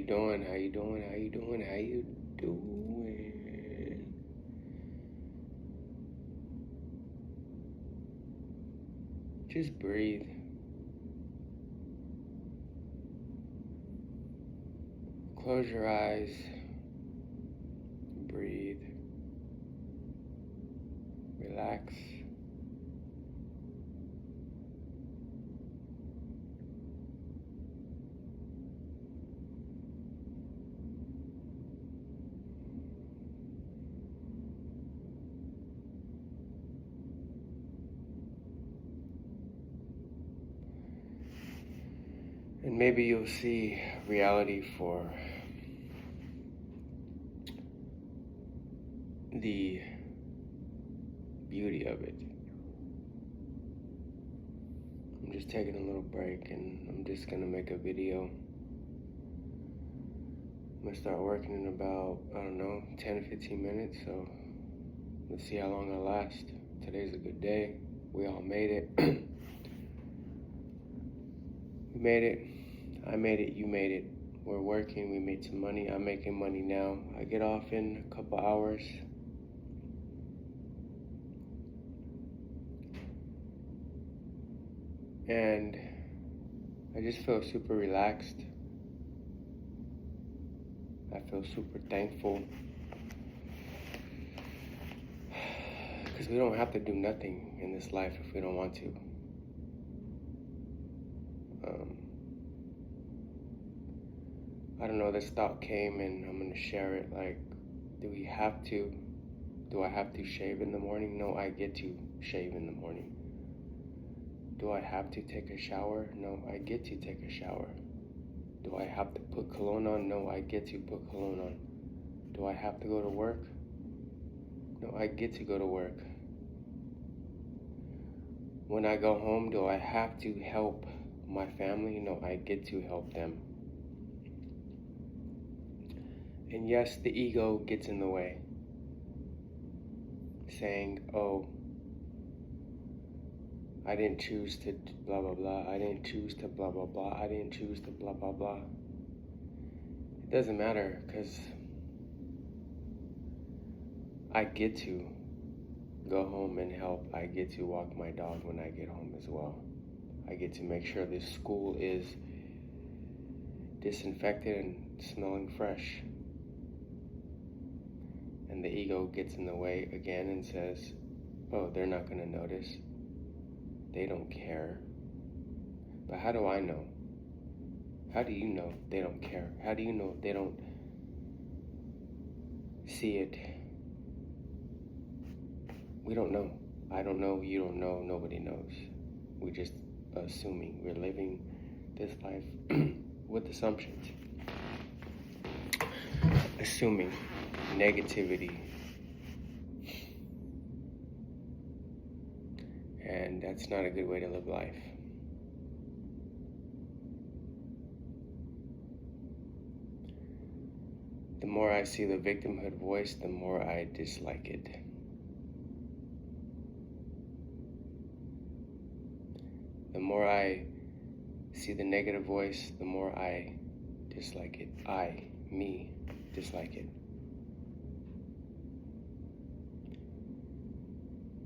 doing? How you doing? How you doing? How you doing? Just breathe. Close your eyes. Breathe. Relax. And maybe you'll see reality for the beauty of it. I'm just taking a little break and I'm just gonna make a video. I'm gonna start working in about, 10 to 15 minutes, so let's see how long I last. Today's a good day. We all made it. We made it. I made it. You made it. We're working. We made some money. I'm making money now. I get off in a couple hours. And I just feel super relaxed. I feel super thankful. Because we don't have to do nothing in this life if we don't want to. I don't know, this thought came and I'm gonna share it. Like, do I have to shave in the morning? No, I get to shave in the morning. Do I have to take a shower? No, I get to take a shower. Do I have to put cologne on? No, I get to put cologne on. Do I have to go to work? No, I get to go to work. When I go home, do I have to help my family? No, I get to help them. And yes, the ego gets in the way, saying, oh, I didn't choose to blah, blah, blah. I didn't choose to blah, blah, blah. I didn't choose to blah, blah, blah. It doesn't matter, because I get to go home and help. I get to walk my dog when I get home as well. I get to make sure this school is disinfected and smelling fresh. And the ego gets in the way again and says, oh, they're not going to notice. They don't care. But how do I know? How do you know they don't care? How do you know they don't see it? We don't know. I don't know, you don't know, nobody knows. We're just assuming. We're living this life with assumptions. Assuming negativity. And that's not a good way to live life. The more I see the victimhood voice, the more I dislike it. The more I see the negative voice, the more I dislike it. Me, dislike it.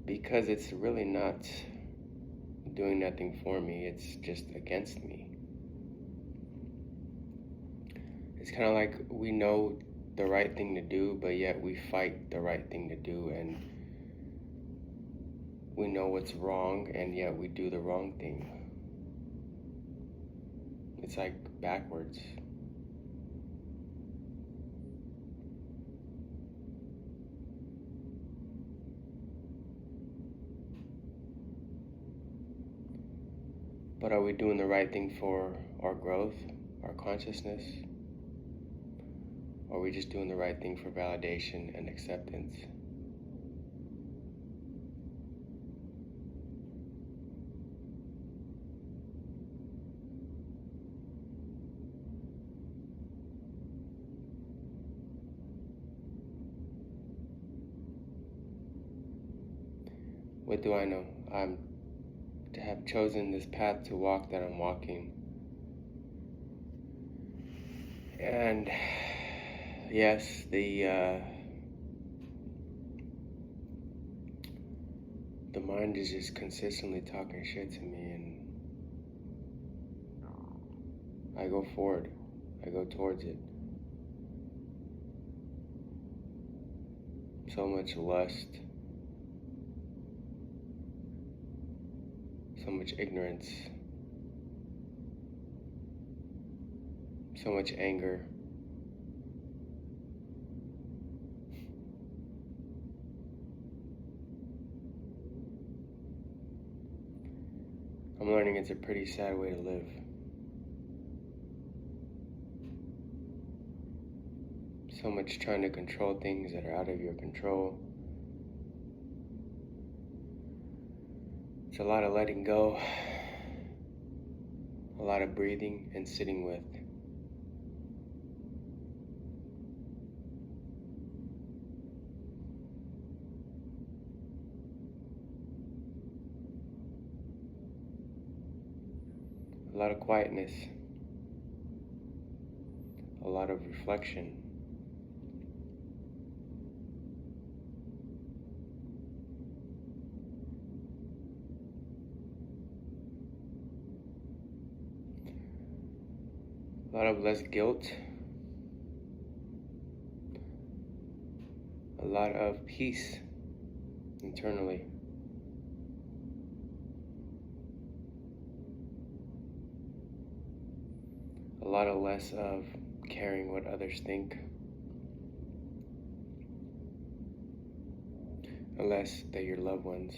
Because it's really not doing nothing for me, it's just against me. It's kind of like we know the right thing to do, but yet we fight the right thing to do, and we know what's wrong, and yet we do the wrong thing. It's like backwards. But are we doing the right thing for our growth, our consciousness? Or are we just doing the right thing for validation and acceptance? What do I know? I'm to have chosen this path to walk that I'm walking. And yes, the mind is just consistently talking shit to me, and I go forward. I go towards it. So much lust, so much ignorance, so much anger. I'm learning it's a pretty sad way to live. So much trying to control things that are out of your control. It's a lot of letting go, a lot of breathing and sitting with. A lot of quietness, a lot of reflection. A lot of less guilt, a lot of peace internally. A lot of less of caring what others think, unless they're your loved ones,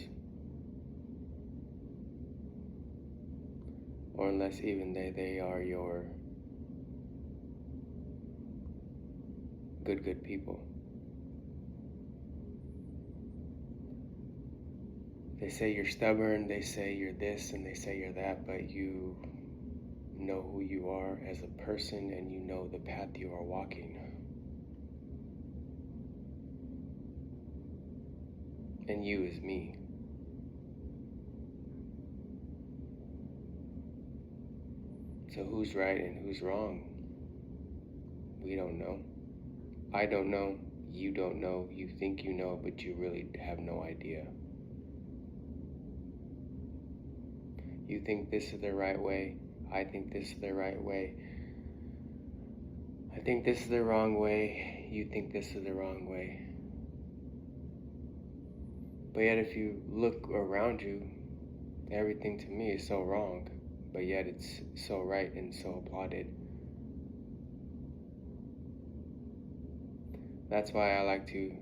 or unless even they are your good people. They say you're stubborn, they say you're this, and they say you're that, but you know who you are as a person, and you know the path you are walking. And you is me. So who's right and who's wrong? We don't know. I don't know. You don't know. You think you know, but you really have no idea. You think this is the right way. I think this is the right way. I think this is the wrong way. You think this is the wrong way. But yet if you look around you, everything to me is so wrong, but yet it's so right and so applauded. That's why I like to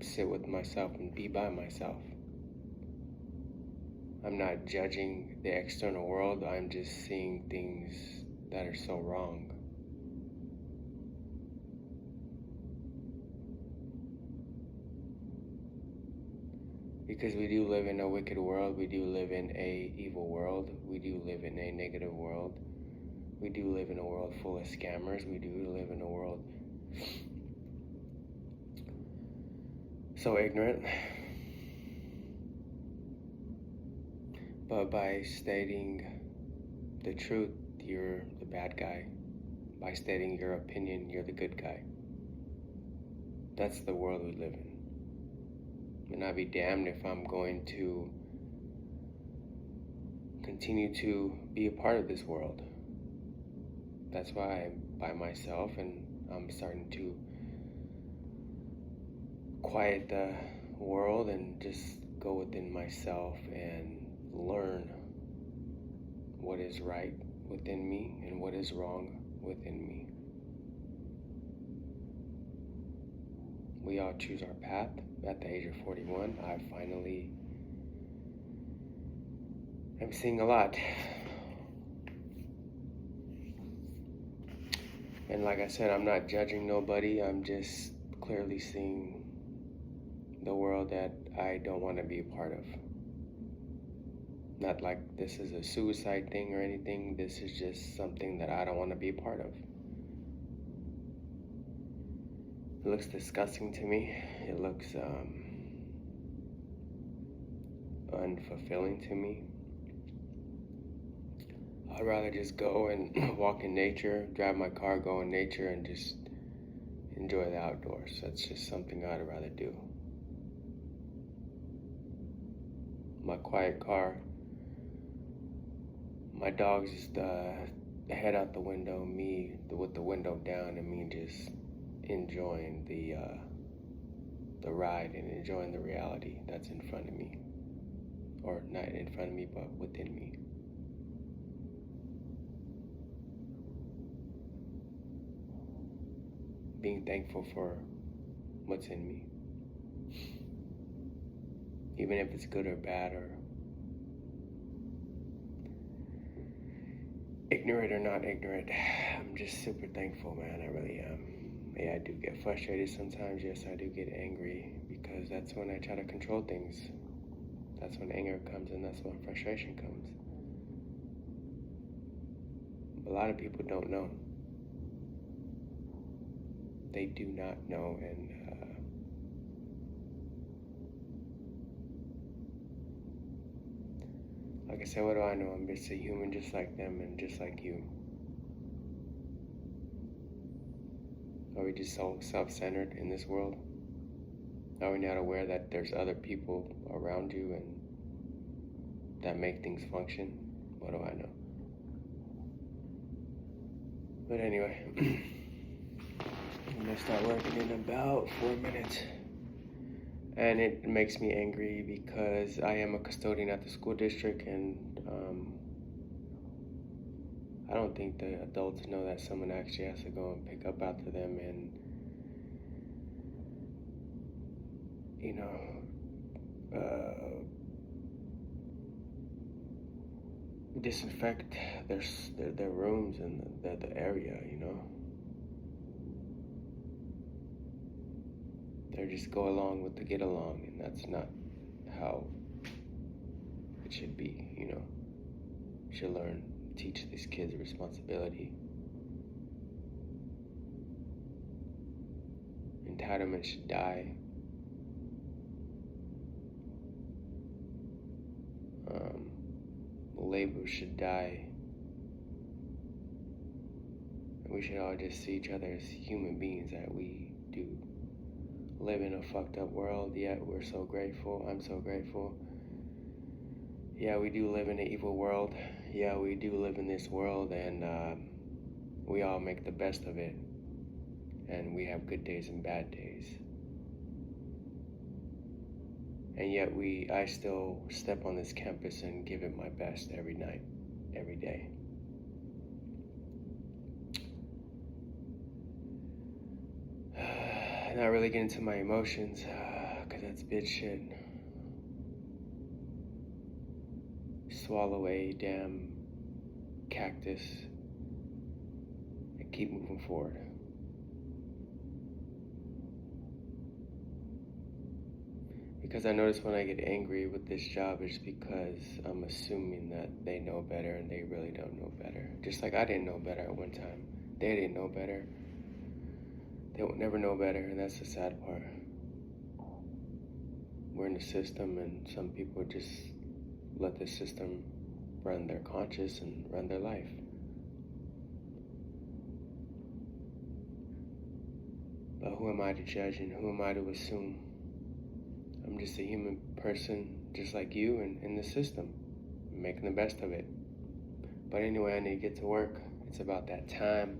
sit with myself and be by myself. I'm not judging the external world, I'm just seeing things that are so wrong. Because we do live in a wicked world, we do live in a evil world, we do live in a negative world, we do live in a world full of scammers, we do live in a world so ignorant. But by stating the truth, you're the bad guy. By stating your opinion, you're the good guy. That's the world we live in. And I'd be damned if I'm going to continue to be a part of this world. That's why I'm by myself, and I'm starting to quiet the world and just go within myself and learn what is right within me and what is wrong within me. We all choose our path. At the age of 41, I finally am seeing a lot. And like I said, I'm not judging nobody. I'm just clearly seeing the world that I don't want to be a part of. Not like this is a suicide thing or anything. This is just something that I don't want to be a part of. It looks disgusting to me. It looks unfulfilling to me. I'd rather just go and walk in nature, drive my car, go in nature, and just enjoy the outdoors. That's just something I'd rather do. My quiet car, my dogs just head out the window, me with the window down, and me just enjoying the ride and enjoying the reality that's in front of me, or not in front of me, but within me. Being thankful for what's in me, even if it's good or bad, or ignorant or not ignorant. I'm just super thankful, man. I really am. Yeah, I do get frustrated sometimes. Yes, I do get angry, because that's when I try to control things. That's when anger comes, and that's when frustration comes. A lot of people don't know. They do not know, and like I said, what do I know? I'm just a human just like them and just like you. Are we just so self-centered in this world? Are we not aware that there's other people around you and that make things function? What do I know? But anyway, I'm gonna start working in about 4 minutes. And it makes me angry because I am a custodian at the school district, and I don't think the adults know that someone actually has to go and pick up after them and, disinfect their rooms and the area, They just go along with the get along, and that's not how it should be, You should teach these kids responsibility. Entitlement should die. Labor should die. We should all just see each other as human beings, that we do live in a fucked up world, yet we're so grateful. I'm so grateful. Yeah, we do live in an evil world. Yeah, we do live in this world, and we all make the best of it. And we have good days and bad days. And yet I still step on this campus and give it my best every night, every day. Not really get into my emotions, because that's bitch shit. Swallow a damn cactus and keep moving forward. Because I notice when I get angry with this job, it's because I'm assuming that they know better, and they really don't know better. Just like I didn't know better at one time. They didn't know better. They will never know better, and that's the sad part. We're in the system, and some people just let the system run their conscience and run their life. But who am I to judge, and who am I to assume? I'm just a human person, just like you, and in the system, making the best of it. But anyway, I need to get to work. It's about that time.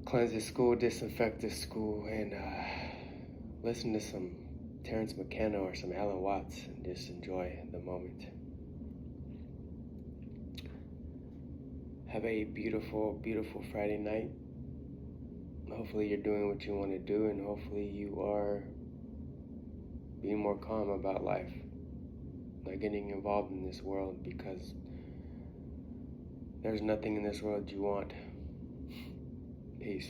Cleanse the school, disinfect the school, and listen to some Terrence McKenna or some Alan Watts, and just enjoy the moment. Have a beautiful, beautiful Friday night. Hopefully you're doing what you want to do, and hopefully you are being more calm about life, not getting involved in this world, because there's nothing in this world you want. Peace.